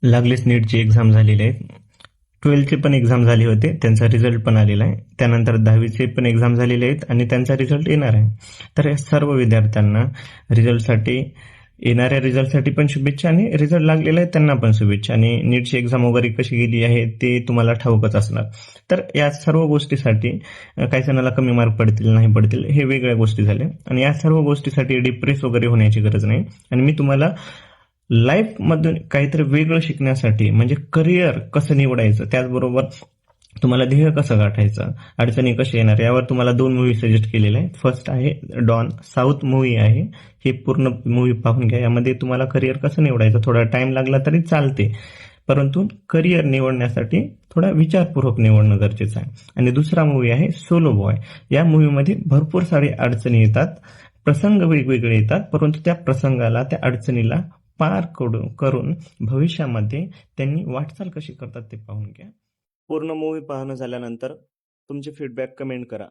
लागलीच नीटची एक्झाम झालेली आहे. 12ची पण एक्झाम झाली होती, त्यांचा रिझल्ट पण आलेला आहे. त्यानंतर 10वीचे पण एक्झाम झालेले आहेत आणि त्यांचा रिझल्ट येणार आहे. तर या सर्व विद्यार्थ्यांना रिझल्टसाठी येणाऱ्या रिझल्टसाठी पण शुभेच्छा आणि रिझल्ट लागलेला आहे त्यांना पण शुभेच्छा. आणि नीटची एक्झाम वगैरे कशी गेली आहे ते तुम्हाला ठाऊकच असणार. तर या सर्व गोष्टीसाठी काही जणांना कमी मार्क पडतील नाही पडतील हे वेगळ्या गोष्टी झाल्या आणि या सर्व गोष्टीसाठी डिप्रेस वगैरे होण्याची गरज नाही. आणि मी तुम्हाला लाईफ मधून काहीतरी वेगळं शिकण्यासाठी म्हणजे करिअर कसं निवडायचं, त्याचबरोबर तुम्हाला ध्येय कसं गाठायचं, अडचणी कशा येणार, यावर तुम्हाला 2 मूव्ही सजेस्ट केलेले आहेत. फर्स्ट आहे डॉन, साऊथ मूव्ही आहे. हे पूर्ण मूव्ही पाहून घ्या. यामध्ये तुम्हाला करिअर कसं निवडायचं, थोडा टाइम लागला तरी चालते, परंतु करिअर निवडण्यासाठी थोडा विचारपूर्वक निवडणं गरजेचं आहे. आणि दुसरा मूव्ही आहे सोलो बॉय. या मूव्हीमध्ये भरपूर सारी अडचणी येतात, प्रसंग वेगवेगळे येतात, परंतु त्या प्रसंगाला, त्या अडचणीला पार करून भविष्यामध्ये त्यांनी वाटचाल कशी करतात ते पाहून घ्या. पूर्ण मूव्ही पाहणं झाल्यानंतर तुमचे फीडबॅक कमेंट करा.